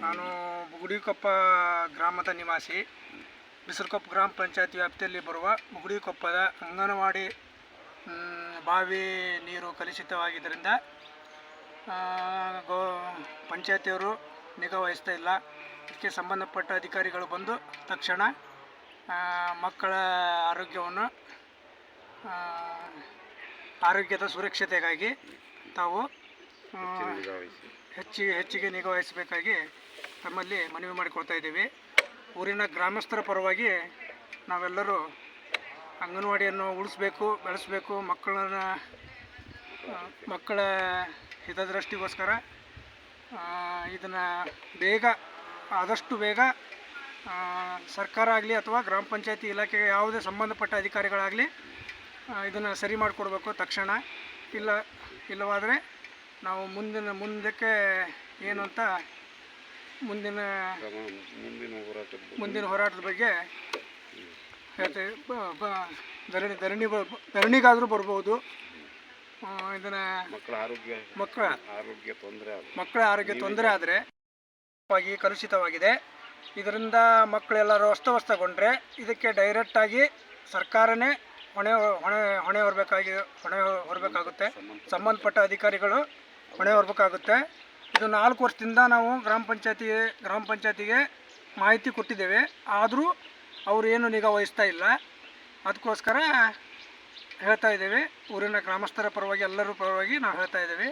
ನಾನು ಬುಗುಡಿಕೊಪ್ಪ ಗ್ರಾಮದ ನಿವಾಸಿ. ಬಿಸಲಕೊಪ್ಪ ಗ್ರಾಮ ಪಂಚಾಯತ್ ವ್ಯಾಪ್ತಿಯಲ್ಲಿ ಬರುವ ಬುಗುಡಿಕೊಪ್ಪದ ಅಂಗನವಾಡಿ ಬಾವಿ ನೀರು ಕಲುಷಿತವಾಗಿದ್ದರಿಂದ ಪಂಚಾಯತಿಯವರು ನಿಗಾ ವಹಿಸ್ತಾ ಇಲ್ಲ. ಇದಕ್ಕೆ ಸಂಬಂಧಪಟ್ಟ ಅಧಿಕಾರಿಗಳು ಬಂದು ತಕ್ಷಣ ಮಕ್ಕಳ ಆರೋಗ್ಯದ ಸುರಕ್ಷತೆಗಾಗಿ ತಾವು ಹೆಚ್ಚಿಗೆ ನಿಗಾ ವಹಿಸಬೇಕಾಗಿ ತಮ್ಮಲ್ಲಿ ಮನವಿ ಮಾಡಿಕೊಳ್ತಾ ಇದ್ದೀವಿ. ಊರಿನ ಗ್ರಾಮಸ್ಥರ ಪರವಾಗಿ ನಾವೆಲ್ಲರೂ ಅಂಗನವಾಡಿಯನ್ನು ಉಳಿಸ್ಬೇಕು, ಬೆಳೆಸಬೇಕು. ಮಕ್ಕಳ ಹಿತದೃಷ್ಟಿಗೋಸ್ಕರ ಇದನ್ನು ಆದಷ್ಟು ಬೇಗ ಸರ್ಕಾರ ಆಗಲಿ ಅಥವಾ ಗ್ರಾಮ ಪಂಚಾಯತಿ ಇಲಾಖೆಗೆ ಯಾವುದೇ ಸಂಬಂಧಪಟ್ಟ ಅಧಿಕಾರಿಗಳಾಗಲಿ ಇದನ್ನು ಸರಿ ಮಾಡಿಕೊಡ್ಬೇಕು ತಕ್ಷಣ. ಇಲ್ಲವಾದರೆ ನಾವು ಮುಂದಕ್ಕೆ ಏನು ಅಂತ ಮುಂದಿನ ಹೋರಾಟದ ಬಗ್ಗೆ ಹೇಳ್ತೇವೆ. ಧರಣಿಗಾದರೂ ಬರ್ಬೋದು. ಇದನ್ನು ಮಕ್ಕಳ ಆರೋಗ್ಯ ತೊಂದರೆ ಆದರೆ ಕಲುಷಿತವಾಗಿದೆ. ಇದರಿಂದ ಮಕ್ಕಳೆಲ್ಲರೂ ಅಸ್ತವ್ಯಸ್ತಗೊಂಡ್ರೆ ಇದಕ್ಕೆ ಡೈರೆಕ್ಟಾಗಿ ಸರ್ಕಾರನೇ ಹೊಣೆ ಹೊರಬೇಕಾಗುತ್ತೆ. ಸಂಬಂಧಪಟ್ಟ ಅಧಿಕಾರಿಗಳು ಹೊಣೆ ಹೊರಬೇಕಾಗುತ್ತೆ. ಇದು 4 ವರ್ಷದಿಂದ ನಾವು ಗ್ರಾಮ ಪಂಚಾಯತಿಗೆ ಮಾಹಿತಿ ಕೊಟ್ಟಿದ್ದೇವೆ. ಆದರೂ ಅವರು ಏನು ನಿಗಾ ವಹಿಸ್ತಾ ಇಲ್ಲ. ಅದಕ್ಕೋಸ್ಕರ ಹೇಳ್ತಾ ಇದ್ದೇವೆ. ಊರಿನ ಗ್ರಾಮಸ್ಥರ ಪರವಾಗಿ ಎಲ್ಲರ ಪರವಾಗಿ ನಾವು ಹೇಳ್ತಾ ಇದ್ದೇವೆ.